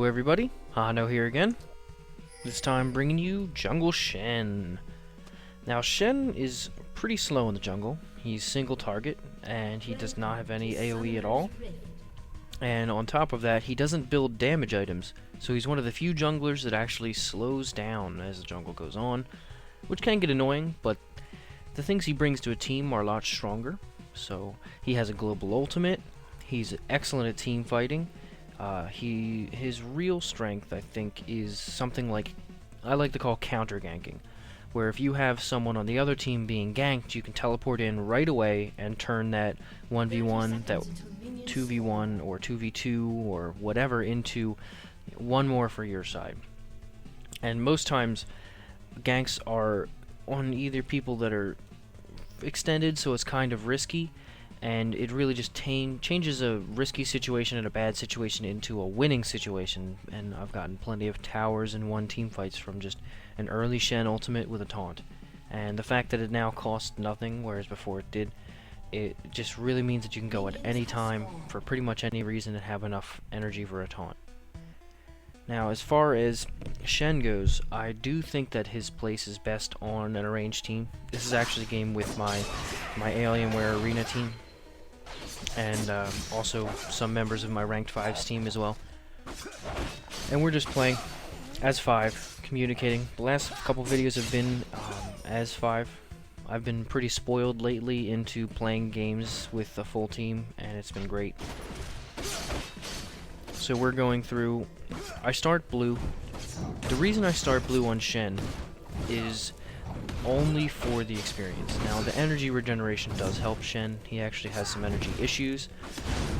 Hello everybody, Hahano here again. This time bringing you Jungle Shen. Now Shen is pretty slow in the jungle. He's single target and he does not have any AoE at all. And on top of that, he doesn't build damage items. So he's one of the few junglers that actually slows down as the jungle goes on, which can get annoying, but the things he brings to a team are a lot stronger. So he has a global ultimate. He's excellent at team fighting. His real strength, I think, is something like I like to call counter ganking, where if you have someone on the other team being ganked, you can teleport in right away and turn that 1v1, that 2v1 or 2v2 or whatever into one more for your side. And most times, ganks are on either people that are extended, so it's kind of risky, and it really just changes a risky situation and a bad situation into a winning situation. And I've gotten plenty of towers and one team fights from just an early Shen ultimate with a taunt. And the fact that it now costs nothing, whereas before it did, it just really means that you can go at any time for pretty much any reason and have enough energy for a taunt. Now, as far as Shen goes, I do think that his place is best on an arranged team. This is actually a game with my Alienware Arena team, and also some members of my Ranked 5's team as well. And we're just playing as 5, communicating. The last couple videos have been as 5. I've been pretty spoiled lately into playing games with a full team, and it's been great. So we're going through. I start blue. The reason I start blue on Shen is only for the experience. Now, the energy regeneration does help Shen. He actually has some energy issues,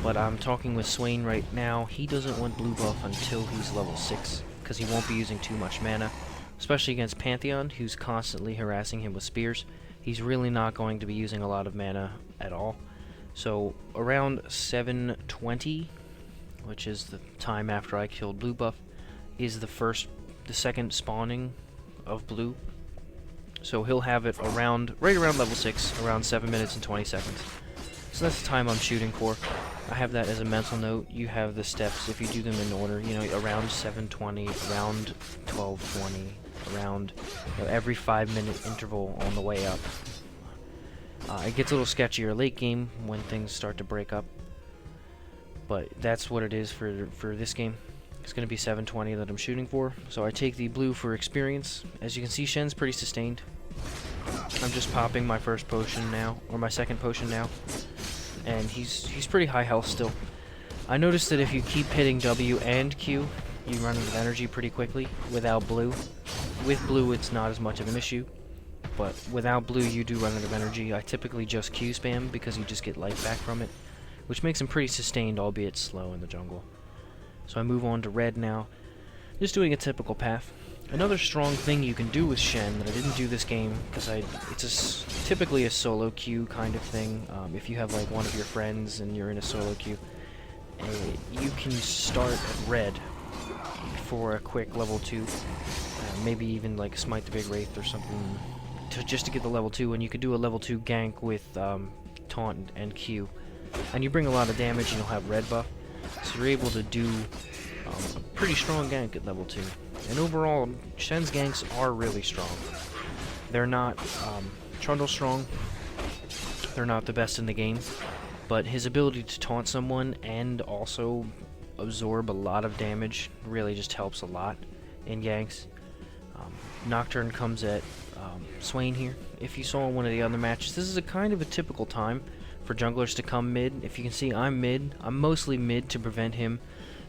but I'm talking with Swain right now. He doesn't want blue buff until he's level 6, because he won't be using too much mana, especially against Pantheon, who's constantly harassing him with spears. He's really not going to be using a lot of mana at all. So around 720, which is the time after I killed blue buff, is the second spawning of blue. So he'll have it right around level 6, around 7 minutes and 20 seconds. So that's the time I'm shooting for. I have that as a mental note. You have the steps, if you do them in order, you know, around 720, around 1220, around, you know, every 5-minute interval on the way up. It gets a little sketchier late game when things start to break up, but that's what it is for this game. It's going to be 720 that I'm shooting for. So I take the blue for experience. As you can see, Shen's pretty sustained. I'm just popping my first potion now, or my second potion now, and he's pretty high health still. I noticed that if you keep hitting W and Q, you run out of energy pretty quickly without blue. With blue, it's not as much of an issue, but without blue, you do run out of energy. I typically just Q spam because you just get life back from it, which makes him pretty sustained, albeit slow in the jungle. So I move on to red now, just doing a typical path. Another strong thing you can do with Shen that I didn't do this game, because it's typically a solo queue kind of thing. If you have like one of your friends and you're in a solo queue, you can start at red for a quick level 2, maybe even like Smite the Big Wraith or something, just to get the level 2, and you could do a level 2 gank with taunt and Q. And you bring a lot of damage and you'll have red buff, so you're able to do a pretty strong gank at level 2. And overall, Shen's ganks are really strong. They're not trundle strong, they're not the best in the game, but his ability to taunt someone and also absorb a lot of damage really just helps a lot in ganks. Nocturne comes at Swain here. If you saw one of the other matches, this is a kind of a typical time for junglers to come mid. If you can see, I'm mid. I'm mostly mid to prevent him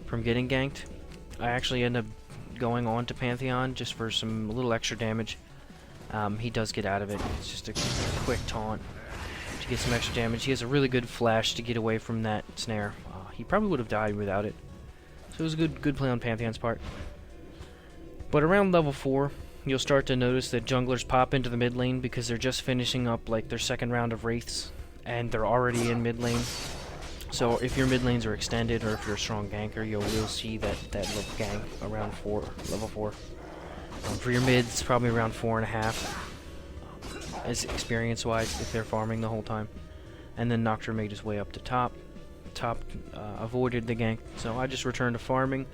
from getting ganked. I actually end up going on to Pantheon just for some little extra damage. He does get out of it. It's just a quick taunt to get some extra damage. He has a really good flash to get away from that snare. He probably would have died without it. So it was a good play on Pantheon's part. But around level 4, you'll start to notice that junglers pop into the mid lane because they're just finishing up like their second round of wraiths, and they're already in mid lane. So if your mid lanes are extended, or if you're a strong ganker, you'll see that little gank around level 4. For your mids, probably around 4.5, as experience-wise, if they're farming the whole time. And then Nocturne made his way up to top. Avoided the gank, so I just returned to farming.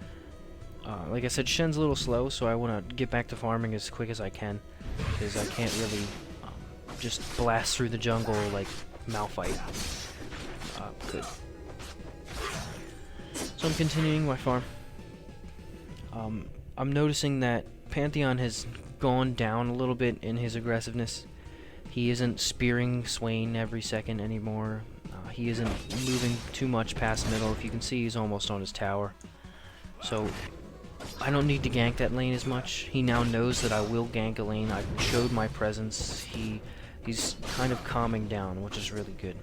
Like I said, Shen's a little slow, so I want to get back to farming as quick as I can, because I can't really just blast through the jungle like Malphite. Good. So I'm continuing my farm. I'm noticing that Pantheon has gone down a little bit in his aggressiveness. He isn't spearing Swain every second anymore. He isn't moving too much past middle. If you can see, he's almost on his tower. So I don't need to gank that lane as much. He now knows that I will gank a lane. I showed my presence. He's kind of calming down, which is really good.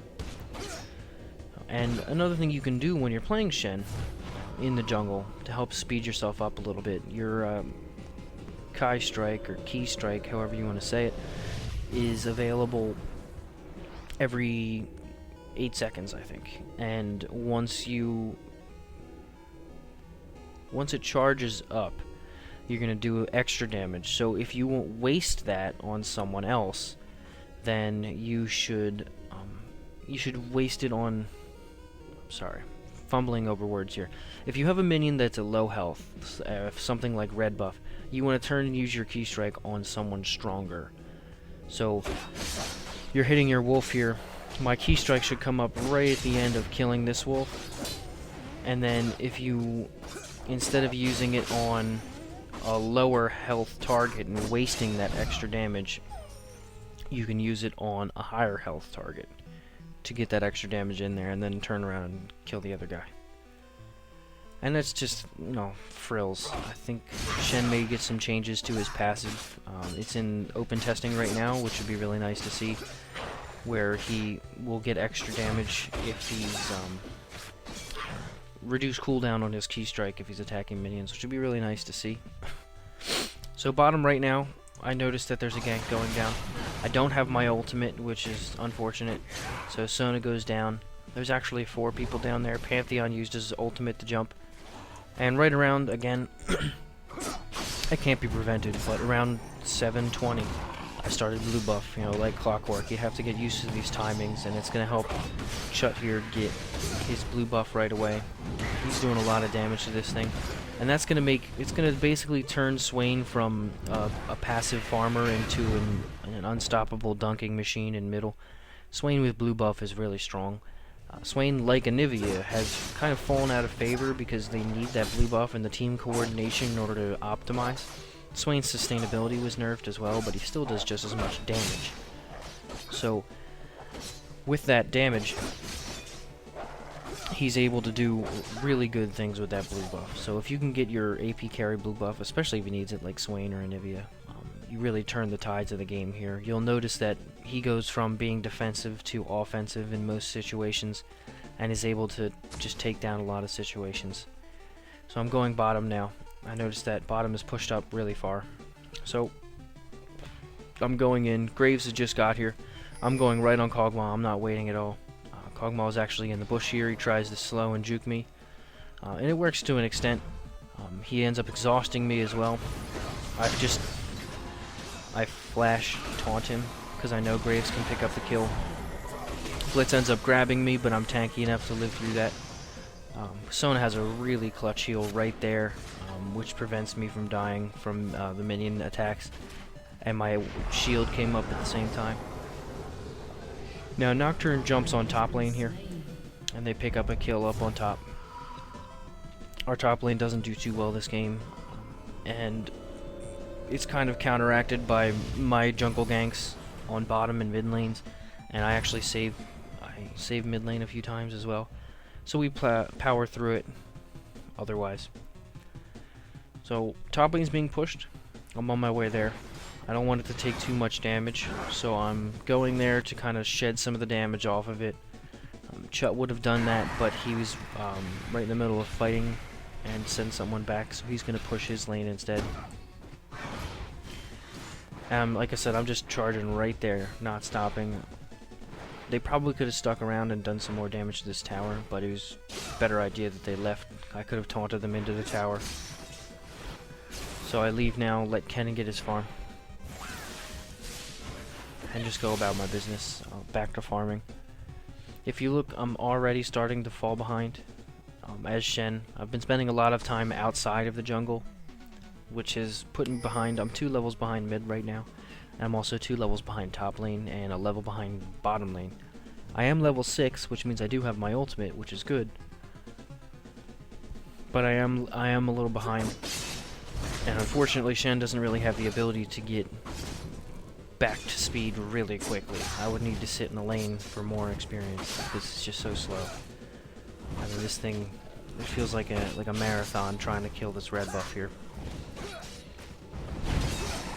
And another thing you can do when you're playing Shen in the jungle to help speed yourself up a little bit, your Kai Strike or Key Strike, however you want to say it, is available every 8 seconds, I think. And once it charges up, you're going to do extra damage. So if you won't waste that on someone else, then you should waste it on... Sorry, fumbling over words here. If you have a minion that's a low health, something like red buff, you want to turn and use your Key Strike on someone stronger. So you're hitting your wolf here. My Key Strike should come up right at the end of killing this wolf. And then if you, instead of using it on a lower health target and wasting that extra damage, you can use it on a higher health target to get that extra damage in there, and then turn around and kill the other guy. And that's just, you know, frills. I think Shen may get some changes to his passive. It's in open testing right now, which would be really nice to see, where he will get extra damage if he's reduced cooldown on his Key Strike if he's attacking minions, which would be really nice to see. So bottom right now, I noticed that there's a gank going down. I don't have my ultimate, which is unfortunate. So Sona goes down. There's actually 4 people down there. Pantheon used his ultimate to jump. And right around, again, it can't be prevented, but around 7:20, I started blue buff, you know, like clockwork. You have to get used to these timings, and it's going to help Chut here get his blue buff right away. He's doing a lot of damage to this thing. And that's going to it's going to basically turn Swain from a passive farmer into an unstoppable dunking machine in middle. Swain with blue buff is really strong. Swain, like Anivia, has kind of fallen out of favor because they need that blue buff and the team coordination in order to optimize. Swain's sustainability was nerfed as well, but he still does just as much damage. So, with that damage, he's able to do really good things with that blue buff. So if you can get your AP carry blue buff, especially if he needs it like Swain or Anivia, you really turn the tides of the game here. You'll notice that he goes from being defensive to offensive in most situations, and is able to just take down a lot of situations. So I'm going bottom now. I noticed that bottom is pushed up really far. So I'm going in. Graves has just got here. I'm going right on Kog'Maw. I'm not waiting at all. Kog'Maw is actually in the bush here. He tries to slow and juke me. And it works to an extent. He ends up exhausting me as well. I flash taunt him because I know Graves can pick up the kill. Blitz ends up grabbing me, but I'm tanky enough to live through that. Sona has a really clutch heal right there, which prevents me from dying from the minion attacks. And my shield came up at the same time. Now Nocturne jumps on top lane here, and they pick up a kill up on top. Our top lane doesn't do too well this game, and it's kind of counteracted by my jungle ganks on bottom and mid lanes, and I actually save mid lane a few times as well. So we power through it otherwise. So top lane's being pushed. I'm on my way there. I don't want it to take too much damage, so I'm going there to kind of shed some of the damage off of it. Chut would have done that, but he was right in the middle of fighting and send someone back, so he's going to push his lane instead. Like I said, I'm just charging right there, not stopping. They probably could have stuck around and done some more damage to this tower, but it was a better idea that they left. I could have taunted them into the tower. So I leave now, let Kennen get his farm, and just go about my business. Back to farming. If you look, I'm already starting to fall behind. as Shen. I've been spending a lot of time outside of the jungle, which is putting behind. I'm 2 levels behind mid right now. I'm also 2 levels behind top lane and a level behind bottom lane. I am level 6, which means I do have my ultimate, which is good. But I am a little behind. And unfortunately, Shen doesn't really have the ability to get back to speed really quickly. I would need to sit in the lane for more experience because it's just so slow. I mean, this thing, it feels like a marathon trying to kill this red buff here.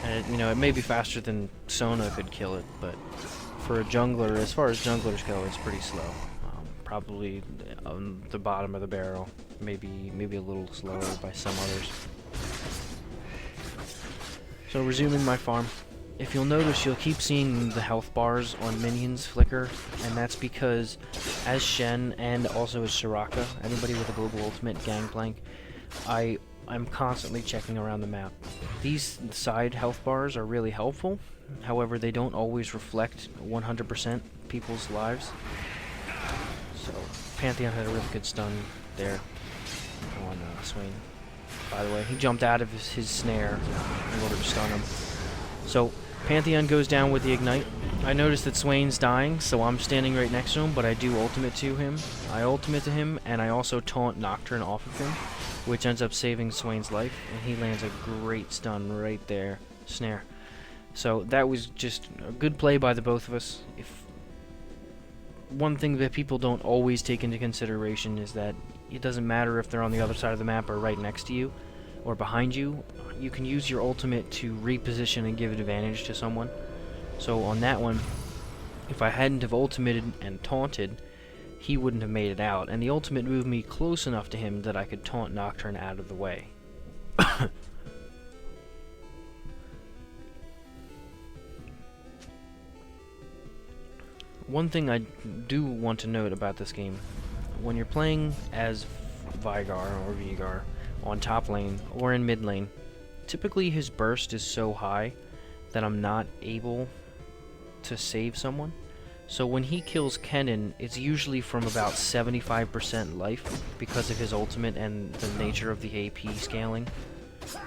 And you know, it may be faster than Sona could kill it, but for a jungler, as far as junglers go, it's pretty slow. Probably on the bottom of the barrel, maybe a little slower by some others. So resuming my farm. If you'll notice, you'll keep seeing the health bars on minions flicker, and that's because as Shen and also as Soraka, anybody with a global ultimate gangplank, I'm constantly checking around the map. These side health bars are really helpful, however they don't always reflect 100% people's lives. So Pantheon had a really good stun there on Swain. By the way, he jumped out of his snare in order to stun him. So Pantheon goes down with the ignite. I noticed that Swain's dying, so I'm standing right next to him, but I do ultimate to him. I ultimate to him, and I also taunt Nocturne off of him, which ends up saving Swain's life, and he lands a great stun right there. Snare. So that was just a good play by the both of us. One thing that people don't always take into consideration is that it doesn't matter if they're on the other side of the map or right next to you or behind you. You can use your ultimate to reposition and give advantage to someone. So on that one, if I hadn't have ultimated and taunted, he wouldn't have made it out, and the ultimate moved me close enough to him that I could taunt Nocturne out of the way. One thing I do want to note about this game, when you're playing as Veigar or Veigar on top lane or in mid lane, typically his burst is so high that I'm not able to save someone. So when he kills Kennen, it's usually from about 75% life because of his ultimate and the nature of the AP scaling.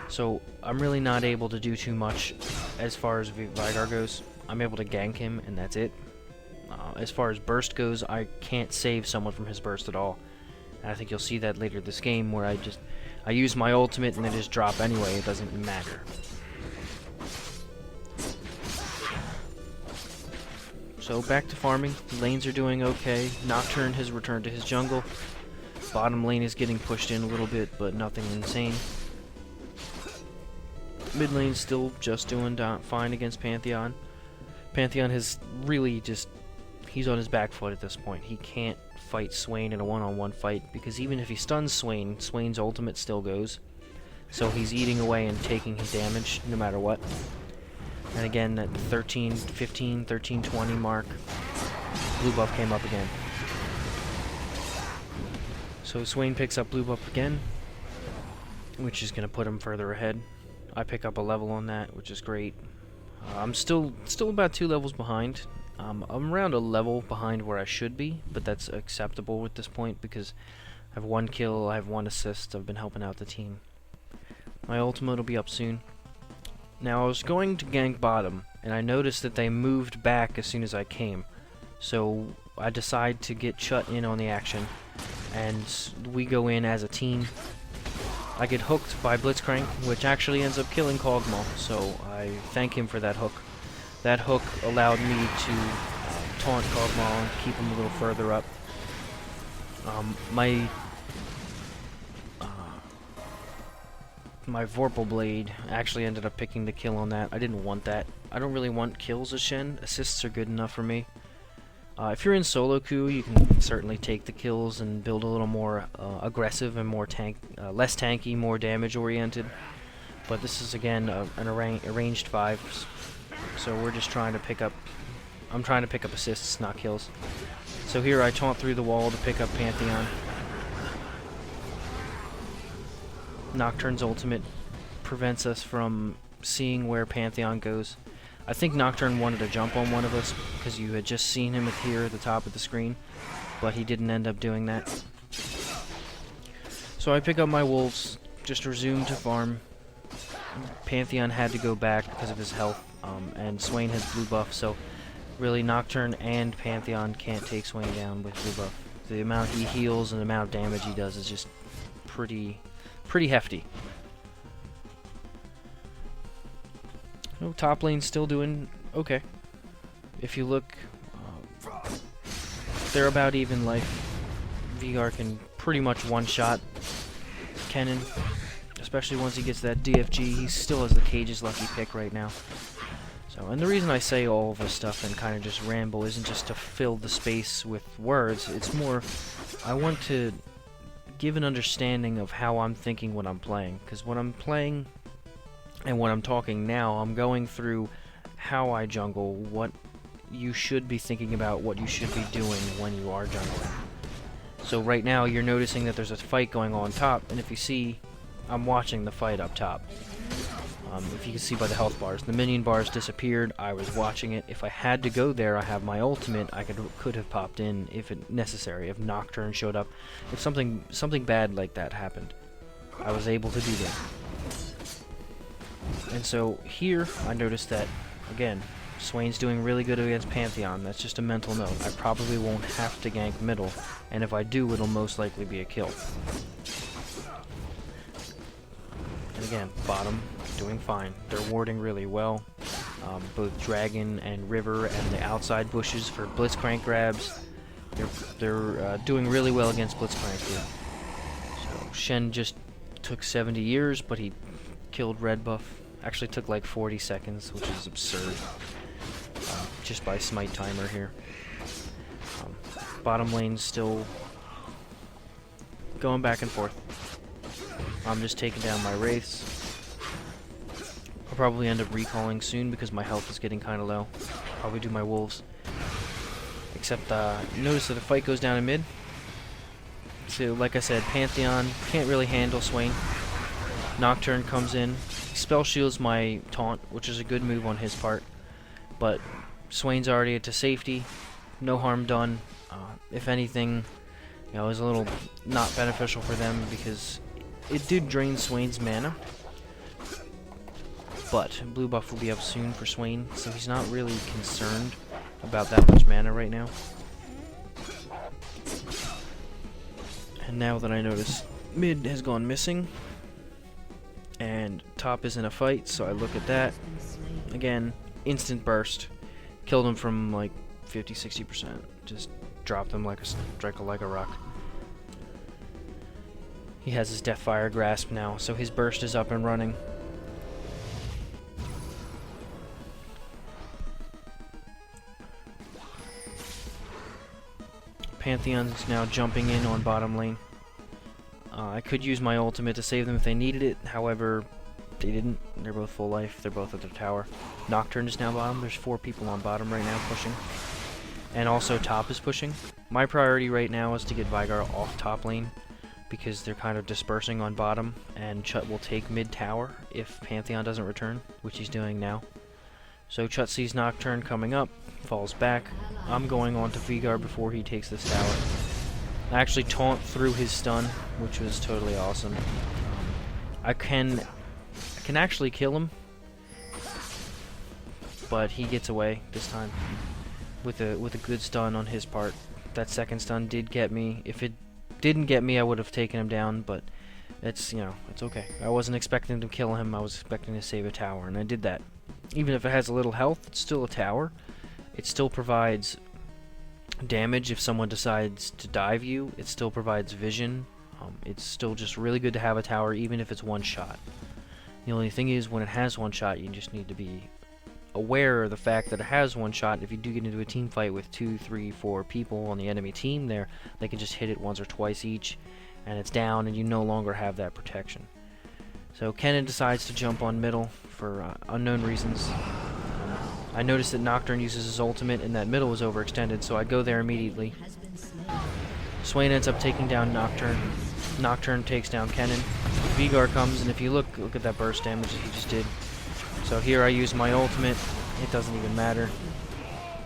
So I'm really not able to do too much as far as Veigar goes. I'm able to gank him and that's it. As far as burst goes, I can't save someone from his burst at all. And I think you'll see that later this game where I use my ultimate and I just drop anyway, it doesn't matter. So back to farming. Lanes are doing okay. Nocturne has returned to his jungle. Bottom lane is getting pushed in a little bit, but nothing insane. Mid lane's still just doing fine against Pantheon. Pantheon has really just... he's on his back foot at this point. He can't fight Swain in a one-on-one fight, because even if he stuns Swain, Swain's ultimate still goes. So he's eating away and taking his damage no matter what. And again, at 13-15, 13-20 mark, blue buff came up again. So Swain picks up blue buff again, which is going to put him further ahead. I pick up a level on that, which is great. I'm still about 2 levels behind. I'm around a level behind where I should be, but that's acceptable at this point because I have 1 kill, I have 1 assist, I've been helping out the team. My ultimate will be up soon. Now I was going to gank bottom, and I noticed that they moved back as soon as I came. So I decide to get Chut in on the action, and we go in as a team. I get hooked by Blitzcrank, which actually ends up killing Kog'Maw, so I thank him for that hook. That hook allowed me to taunt Kog'Maw and keep him a little further up. My Vorpal Blade actually ended up picking the kill on that. I didn't want that. I don't really want kills as Shen. Assists are good enough for me. If you're in solo queue, you can certainly take the kills and build a little more aggressive and more less tanky, more damage oriented. But this is again an arranged 5, so we're just trying to pick up. I'm trying to pick up assists, not kills. So here I taunt through the wall to pick up Pantheon. Nocturne's ultimate prevents us from seeing where Pantheon goes. I think Nocturne wanted to jump on one of us because you had just seen him appear at the top of the screen, but he didn't end up doing that. So I pick up my wolves, just resume to farm. Pantheon had to go back because of his health, and Swain has blue buff, so really Nocturne and Pantheon can't take Swain down with blue buff. The amount he heals and the amount of damage he does is just pretty hefty. Oh, top lane's still doing okay. If you look, they're about even life. Veigar can pretty much one-shot Kennen, especially once he gets that DFG. He still has the Cage's lucky pick right now. So, and the reason I say all of this stuff and kind of just ramble isn't just to fill the space with words. It's more, I want to give an understanding of how I'm thinking when I'm playing. Because when I'm playing and when I'm talking now, I'm going through how I jungle, what you should be thinking about, what you should be doing when you are jungling. So right now you're noticing that there's a fight going on top, and if you see, I'm watching the fight up top. If you can see by the health bars, the minion bars disappeared. I was watching it. If I had to go there, I have my ultimate. I could have popped in if it necessary. If Nocturne showed up, if something bad like that happened, I was able to do that. And so here, I noticed that again, Swain's doing really good against Pantheon. That's just a mental note. I probably won't have to gank middle, and if I do, it'll most likely be a kill. And again, bottom, doing fine. They're warding really well. Both Dragon and River and the outside bushes for Blitzcrank grabs. They're doing really well against Blitzcrank here. So Shen just took 70 years, but he killed red buff. Actually took like 40 seconds, which is absurd. Just by smite timer here. Bottom lane's still going back and forth. I'm just taking down my wraiths. I'll probably end up recalling soon because my health is getting kind of low. Probably do my wolves. Except, notice that the fight goes down in mid. So, like I said, Pantheon can't really handle Swain. Nocturne comes in. Spell shields my taunt, which is a good move on his part. But Swain's already to safety. No harm done. If anything, it was a little not beneficial for them because it did drain Swain's mana. But blue buff will be up soon for Swain, so he's not really concerned about that much mana right now. And now that I notice mid has gone missing and top is in a fight, so I look at that. Again, instant burst. Killed him from like 50-60%. Just dropped him like a rock. He has his Deathfire Grasp now, so his burst is up and running. Pantheon's now jumping in on bottom lane. I could use my ultimate to save them if they needed it, however, they didn't. They're both full life, they're both at their tower. Nocturne is now bottom, there's 4 people on bottom right now pushing. And also top is pushing. My priority right now is to get Veigar off top lane, because they're kind of dispersing on bottom, and Chut will take mid tower if Pantheon doesn't return, which he's doing now. So Chut sees Nocturne coming up, falls back. I'm going on to Veigar before he takes this tower. I actually taunt through his stun, which was totally awesome. I can actually kill him, but he gets away this time with a good stun on his part. That second stun did get me. If it didn't get me, I would have taken him down, but it's, it's okay. I wasn't expecting to kill him, I was expecting to save a tower, and I did that. Even if it has a little health, it's still a tower. It still provides damage if someone decides to dive you. It still provides vision. It's still just really good to have a tower, even if it's one shot. The only thing is, when it has one shot, you just need to be aware of the fact that it has one shot. If you do get into a team fight with 2, 3, 4 people on the enemy team there, they can just hit it once or twice each, and it's down, and you no longer have that protection. So Kennen decides to jump on middle for unknown reasons. I noticed that Nocturne uses his ultimate, and that middle was overextended, so I go there immediately. Swain ends up taking down Nocturne. Nocturne takes down Kennen. Veigar comes, and if you look at that burst damage that he just did. So here I use my ultimate. It doesn't even matter.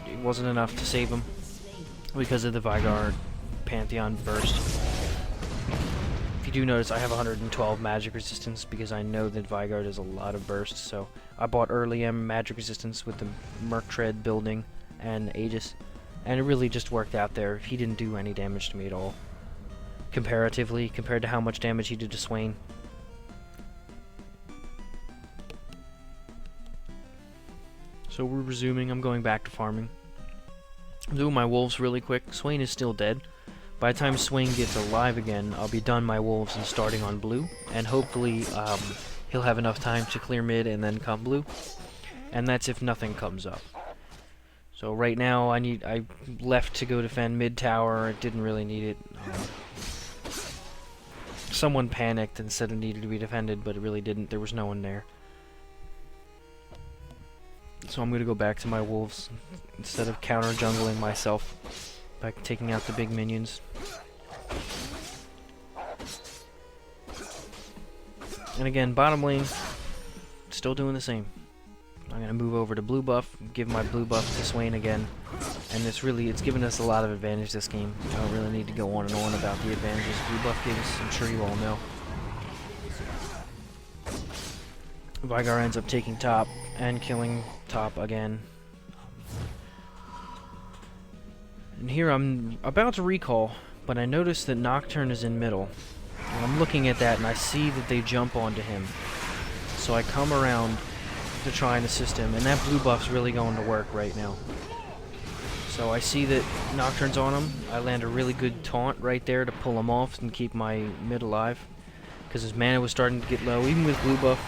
It wasn't enough to save him because of the Veigar Pantheon burst. If you do notice, I have 112 magic resistance because I know that Vigard does a lot of bursts, so I bought early M magic resistance with the Merc Tread building and Aegis, and it really just worked out there. He didn't do any damage to me at all, comparatively, compared to how much damage he did to Swain. So we're resuming. I'm going back to farming. I'm doing my wolves really quick. Swain is still dead. By the time Swain gets alive again, I'll be done my wolves and starting on blue, and hopefully he'll have enough time to clear mid and then come blue, and that's if nothing comes up. So right now I left to go defend mid tower. It didn't really need it. Someone panicked and said it needed to be defended, but it really didn't. There was no one there. So I'm going to go back to my wolves instead of counter jungling myself by taking out the big minions. And again, bottom lane, still doing the same. I'm going to move over to blue buff, give my blue buff to Swain again, and it's given us a lot of advantage this game. I don't really need to go on and on about the advantages blue buff gives, I'm sure you all know. Vigard ends up taking top and killing top again. And here I'm about to recall, but I notice that Nocturne is in middle. And I'm looking at that and I see that they jump onto him. So I come around to try and assist him, and that blue buff's really going to work right now. So I see that Nocturne's on him. I land a really good taunt right there to pull him off and keep my mid alive, because his mana was starting to get low. Even with blue buff,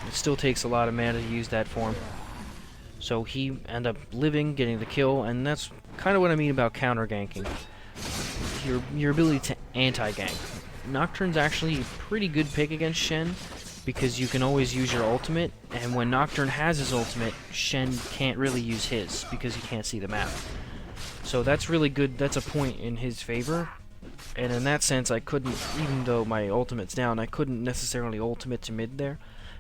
it still takes a lot of mana to use that form. So he ended up living, getting the kill, and that's kind of what I mean about counter ganking. Your ability to anti-gank. Nocturne's actually a pretty good pick against Shen, because you can always use your ultimate, and when Nocturne has his ultimate, Shen can't really use his, because he can't see the map. So that's really good, that's a point in his favor, and in that sense I couldn't, even though my ultimate's down, I couldn't necessarily ultimate to mid there.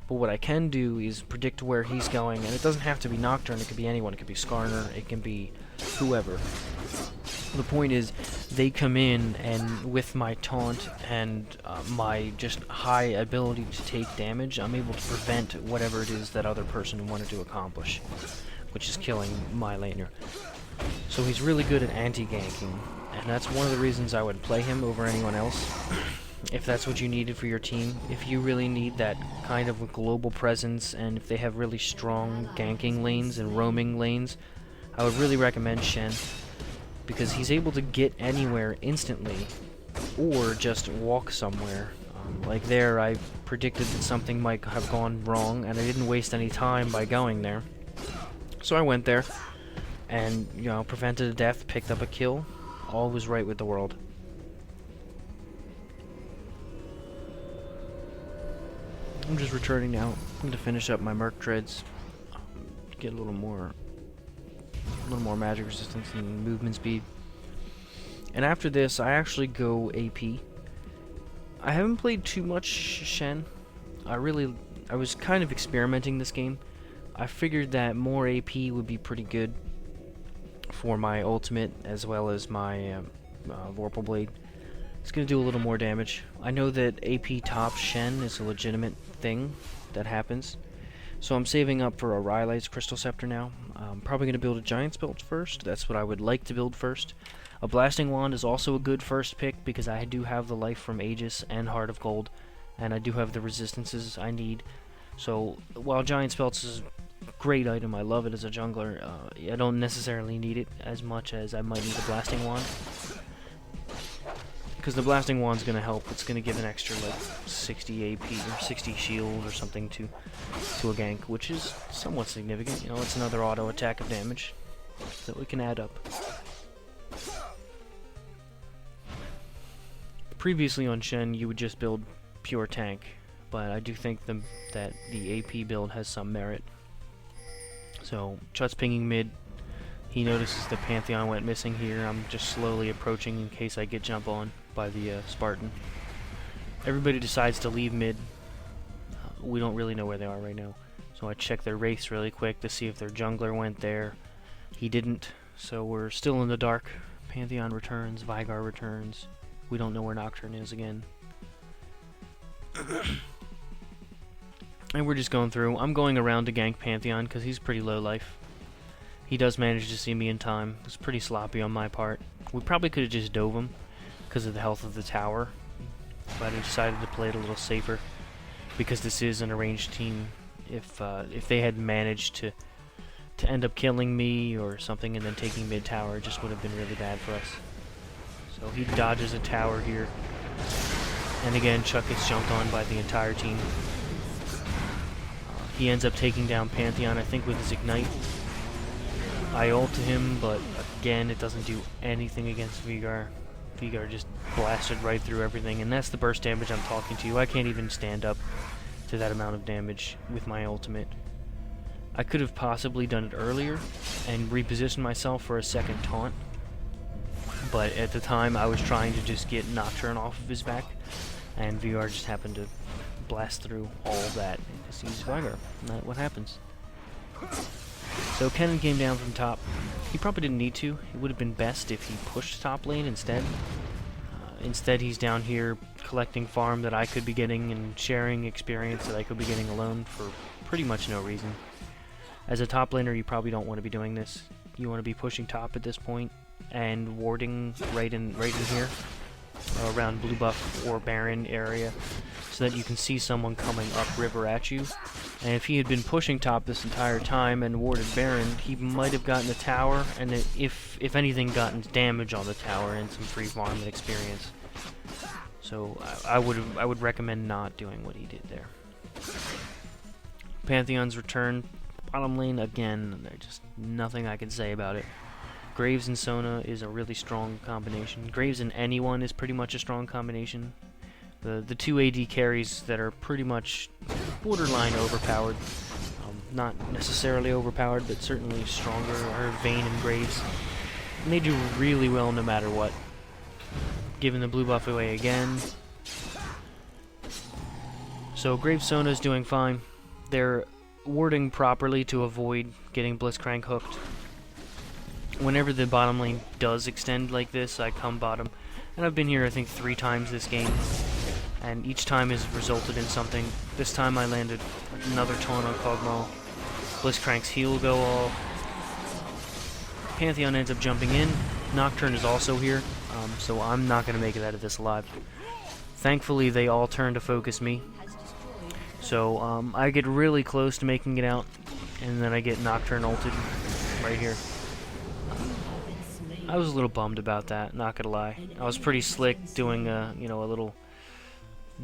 But what I can do is predict where he's going, and it doesn't have to be Nocturne, it could be anyone, it could be Skarner, it can be whoever. The point is, they come in, and with my taunt and my just high ability to take damage, I'm able to prevent whatever it is that other person wanted to accomplish, which is killing my laner. So he's really good at anti-ganking, and that's one of the reasons I would play him over anyone else. If that's what you needed for your team, if you really need that kind of a global presence, and if they have really strong ganking lanes and roaming lanes, I would really recommend Shen, because he's able to get anywhere instantly, or just walk somewhere. Like there, I predicted that something might have gone wrong, and I didn't waste any time by going there. So I went there, and, you know, prevented a death, picked up a kill, all was right with the world. I'm just returning now. I'm going to finish up my Merc Treads, get a little more magic resistance and movement speed. And after this, I actually go AP. I haven't played too much Shen. I was kind of experimenting this game. I figured that more AP would be pretty good for my ultimate as well as my Vorpal Blade. It's going to do a little more damage. I know that AP top Shen is a legitimate thing that happens. So I'm saving up for a Rylai's Crystal Scepter now. I'm probably going to build a Giant's Belt first. That's what I would like to build first. A Blasting Wand is also a good first pick, because I do have the life from Aegis and Heart of Gold, and I do have the resistances I need. So while Giant's Belt is a great item, I love it as a jungler, I don't necessarily need it as much as I might need a Blasting Wand. Because the Blasting Wand's going to help. It's going to give an extra, like, 60 AP or 60 shield or something to a gank, which is somewhat significant. You know, it's another auto attack of damage that we can add up. Previously on Shen, you would just build pure tank, but I do think that the AP build has some merit. So, Chut's pinging mid. He notices the Pantheon went missing here. I'm just slowly approaching in case I get jump on by the Spartan. Everybody decides to leave mid. We don't really know where they are right now. So I check their wraiths really quick to see if their jungler went there. He didn't, so we're still in the dark. Pantheon returns, Vigard returns. We don't know where Nocturne is again. And we're just going through. I'm going around to gank Pantheon because he's pretty low life. He does manage to see me in time. It was pretty sloppy on my part. We probably could have just dove him because of the health of the tower, but I decided to play it a little safer because this is an arranged team. If they had managed to end up killing me or something and then taking mid tower, it just would have been really bad for us. So he dodges a tower here, and again Chuck gets jumped on by the entire team. He ends up taking down Pantheon, I think, with his ignite. I ult to him, but again, it doesn't do anything against Veigar. Veigar just blasted right through everything, and that's the burst damage I'm talking to you. I can't even stand up to that amount of damage with my ultimate. I could have possibly done it earlier and repositioned myself for a second taunt, but at the time I was trying to just get Nocturne off of his back, and Veigar just happened to blast through all of that because he's Veigar, and that's what happens. So Kennen came down from top. He probably didn't need to. It would have been best if he pushed top lane instead. Instead, he's down here collecting farm that I could be getting and sharing experience that I could be getting alone for pretty much no reason. As a top laner, you probably don't want to be doing this. You want to be pushing top at this point and warding right in here around blue buff or Baron area so that you can see someone coming upriver at you. And if he had been pushing top this entire time and warded Baron, he might have gotten the tower, and if anything, gotten damage on the tower and some free farm and experience. So I would recommend not doing what he did there. Pantheon's return, bottom lane again. There's just nothing I can say about it. Graves and Sona is a really strong combination. Graves and anyone is pretty much a strong combination. The two AD carries that are pretty much borderline overpowered, not necessarily overpowered, but certainly stronger, are Vayne and Graves. And they do really well no matter what. Giving the blue buff away again. So Graves Sona is doing fine. They're warding properly to avoid getting Blitzcrank hooked. Whenever the bottom lane does extend like this, I come bottom. And I've been here I think 3 times this game, and each time has resulted in something. This time I landed another taunt on Kog'Maw. Blitzcrank's heal go off. Pantheon ends up jumping in. Nocturne is also here, so I'm not going to make it out of this alive. Thankfully, they all turn to focus me. So I get really close to making it out, and then I get Nocturne ulted right here. I was a little bummed about that, not gonna lie. I was pretty slick doing a little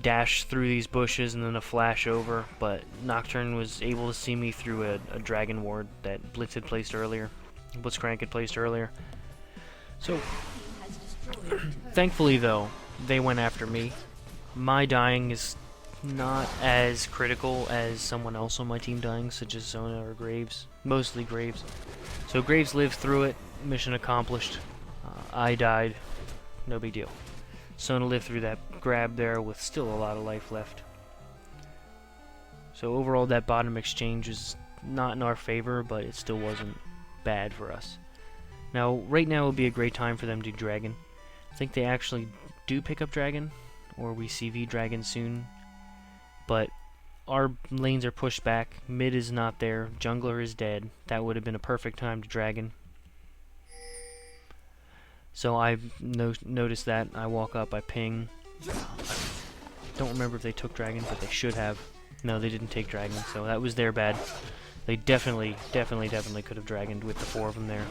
dash through these bushes and then a flash over, but Nocturne was able to see me through a dragon ward that Blitz had placed earlier. Blitzcrank had placed earlier. So, thankfully though, they went after me. My dying is not as critical as someone else on my team dying, such as Sona or Graves. Mostly Graves. So Graves lived through it. Mission accomplished. I died. No big deal. Sona lived through that grab there with still a lot of life left. So overall, that bottom exchange is not in our favor, but it still wasn't bad for us. Now, right now would be a great time for them to do Dragon. I think they actually do pick up Dragon, or we CV Dragon soon. But our lanes are pushed back. Mid is not there. Jungler is dead. That would have been a perfect time to Dragon. So I've noticed that. I walk up, I ping. I don't remember if they took Dragon, but they should have. No, they didn't take Dragon, so that was their bad. They definitely could have Dragoned with the 4 of them there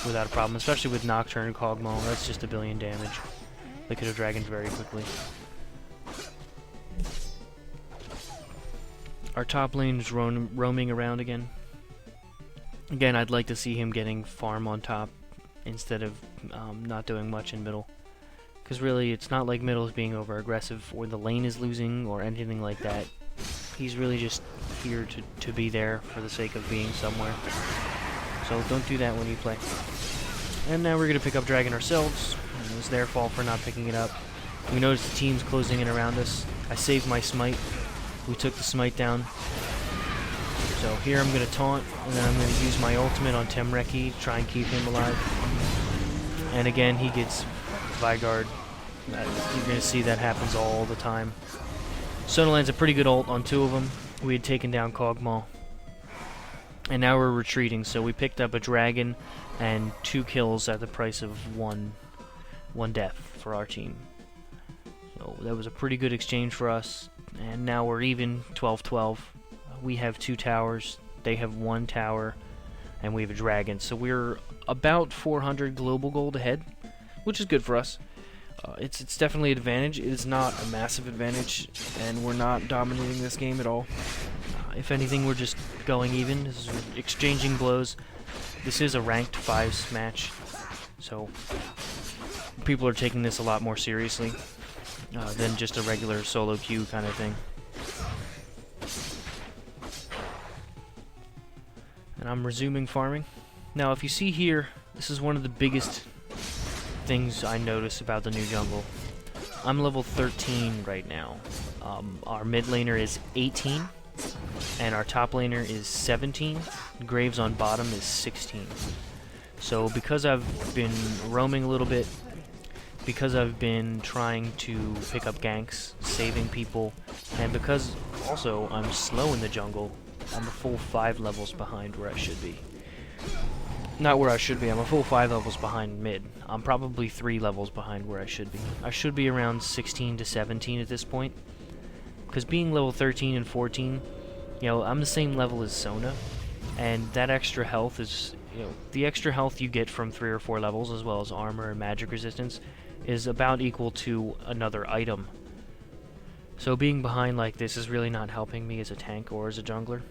without a problem, especially with Nocturne and Kog'Maw. That's just a billion damage. They could have Dragoned very quickly. Our top lane is roaming around again. Again, I'd like to see him getting farm on top instead of not doing much in middle. Because really, it's not like middle is being over aggressive or the lane is losing or anything like that. He's really just here to be there for the sake of being somewhere. So don't do that when you play. And now we're going to pick up Dragon ourselves. It was their fault for not picking it up. We noticed the team's closing in around us. I saved my smite. We took the smite down. So here I'm going to taunt, and then I'm going to use my ultimate on Temreki to try and keep him alive. And again, he gets Veigar'd. You're going to see that happens all the time. Sona lands a pretty good ult on 2 of them. We had taken down Kog'Maw. And now we're retreating, so we picked up a dragon and 2 kills at the price of one death for our team. So that was a pretty good exchange for us, and now we're even 12-12. We have 2 towers, they have 1 tower, and we have a dragon. So we're about 400 global gold ahead, which is good for us. It's definitely an advantage. It is not a massive advantage, and we're not dominating this game at all. If anything, we're just going even. This is exchanging blows. This is a ranked 5s match, so people are taking this a lot more seriously than just a regular solo queue kind of thing. And I'm resuming farming. Now, if you see here, this is one of the biggest things I notice about the new jungle. I'm level 13 right now. Our mid laner is 18, and our top laner is 17. Graves on bottom is 16. So because I've been roaming a little bit, because I've been trying to pick up ganks, saving people, and because also I'm slow in the jungle, I'm a full 5 levels behind where I should be. Not where I should be, I'm a full 5 levels behind mid. I'm probably 3 levels behind where I should be. I should be around 16 to 17 at this point. Because being level 13 and 14, you know, I'm the same level as Sona, and that extra health is, you know, the extra health you get from 3 or 4 levels, as well as armor and magic resistance, is about equal to another item. So being behind like this is really not helping me as a tank or as a jungler.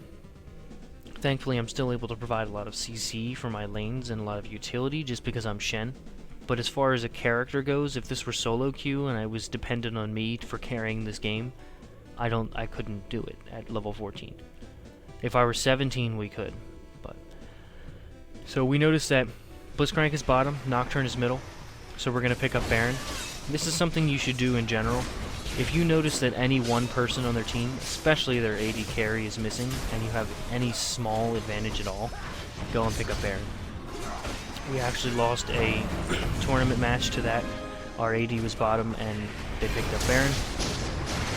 Thankfully, I'm still able to provide a lot of CC for my lanes and a lot of utility just because I'm Shen. But as far as a character goes, if this were solo queue and I was dependent on me for carrying this game, I couldn't do it at level 14. If I were 17, we could. But so we noticed that Blitzcrank is bottom, Nocturne is middle. So we're going to pick up Baron. This is something you should do in general. If you notice that any one person on their team, especially their AD carry, is missing, and you have any small advantage at all, go and pick up Baron. We actually lost a tournament match to that. Our AD was bottom, and they picked up Baron.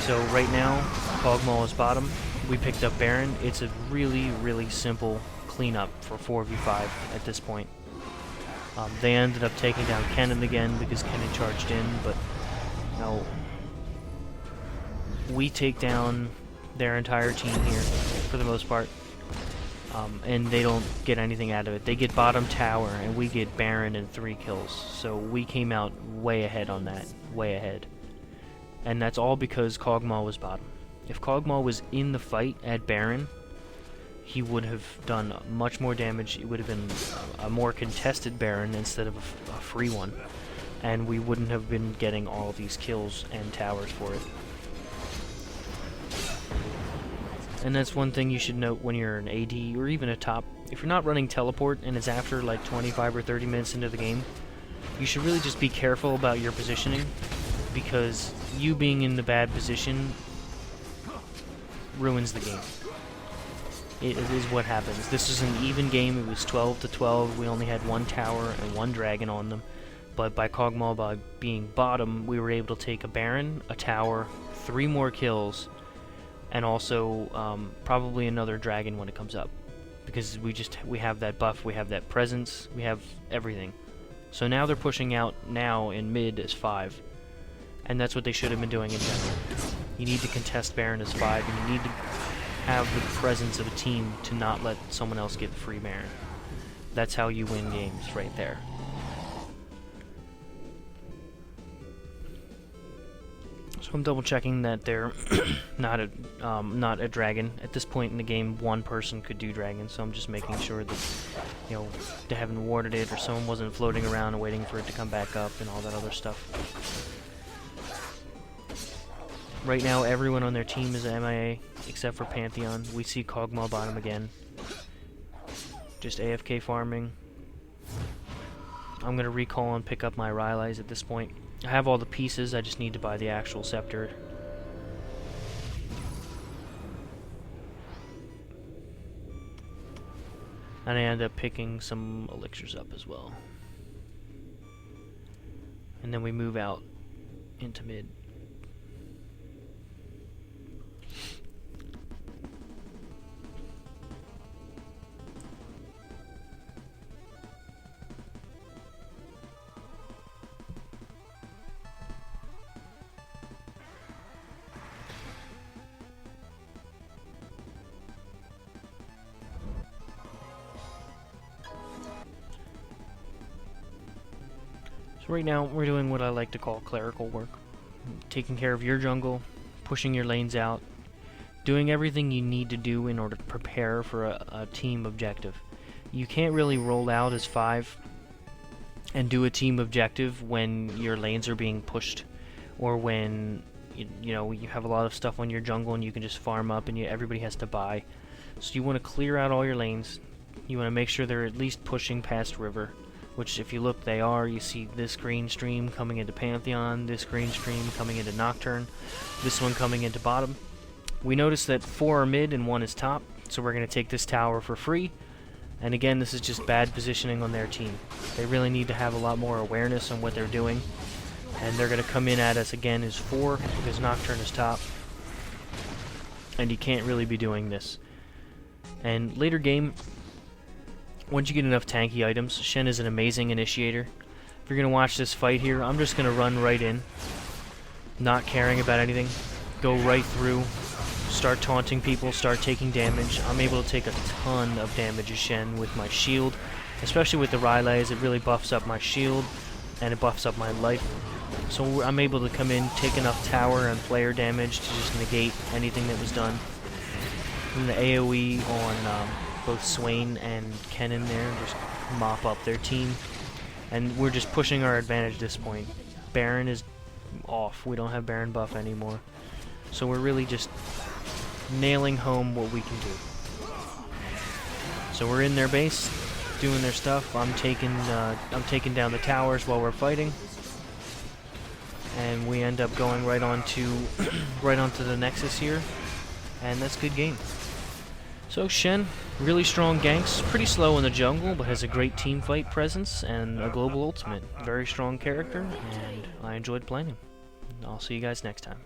So right now, Kog'Maw is bottom. We picked up Baron. It's a really, really simple cleanup for 4v5 at this point. They ended up taking down Kennen again because Kennen charged in, but no. We take down their entire team here, for the most part, and they don't get anything out of it. They get bottom tower, and we get Baron and 3 kills. So we came out way ahead on that, way ahead. And that's all because Kog'Maw was bottom. If Kog'Maw was in the fight at Baron, he would have done much more damage. It would have been a more contested Baron instead of a free one, and we wouldn't have been getting all of these kills and towers for it. And that's one thing you should note when you're an AD or even a top. If you're not running teleport and it's after like 25 or 30 minutes into the game, you should really just be careful about your positioning, because you being in the bad position ruins the game. It is what happens. This is an even game. It was 12-12. We only had 1 tower and 1 dragon on them. But by Kog'Maw, by being bottom, we were able to take a Baron, a tower, 3 more kills, and also probably another dragon when it comes up, because we have that buff, we have that presence, we have everything. So now they're pushing out now in mid as 5, and that's what they should have been doing in general. You need to contest Baron as 5, and you need to have the presence of a team to not let someone else get the free Baron. That's how you win games, right there. So I'm double checking that they're not a dragon. At this point in the game, 1 person could do dragon, so I'm just making sure that, you know, they haven't warded it or someone wasn't floating around and waiting for it to come back up and all that other stuff. Right now, everyone on their team is MIA except for Pantheon. We see Kog'Maw bottom again. Just AFK farming. I'm gonna recall and pick up my Rylai's at this point. I have all the pieces, I just need to buy the actual scepter. And I end up picking some elixirs up as well. And then we move out into mid. So right now we're doing what I like to call clerical work. Taking care of your jungle, pushing your lanes out, doing everything you need to do in order to prepare for a team objective. You can't really roll out as 5 and do a team objective when your lanes are being pushed, or when you know you have a lot of stuff on your jungle and you can just farm up and everybody has to buy. So you want to clear out all your lanes. You want to make sure they're at least pushing past river, which if you look they are. You see this green stream coming into Pantheon, this green stream coming into Nocturne, this one coming into bottom. We notice that 4 are mid and 1 is top, so we're going to take this tower for free. And again, this is just bad positioning on their team. They really need to have a lot more awareness on what they're doing. And they're going to come in at us again as 4, because Nocturne is top. And you can't really be doing this. And later game, once you get enough tanky items, Shen is an amazing initiator. If you're going to watch this fight here, I'm just going to run right in, not caring about anything. Go right through, start taunting people, start taking damage. I'm able to take a ton of damage as Shen with my shield, especially with the Rylays. It really buffs up my shield, and it buffs up my life. So I'm able to come in, take enough tower and player damage to just negate anything that was done. And the AoE on both Swain and Kennen there, just mop up their team. And we're just pushing our advantage at this point. Baron is off. We don't have Baron buff anymore. So we're really just nailing home what we can do. So we're in their base, doing their stuff. I'm taking down the towers while we're fighting. And we end up going right onto the Nexus here. And that's good game. So Shen, really strong ganks, pretty slow in the jungle, but has a great team fight presence and a global ultimate. Very strong character, and I enjoyed playing him. I'll see you guys next time.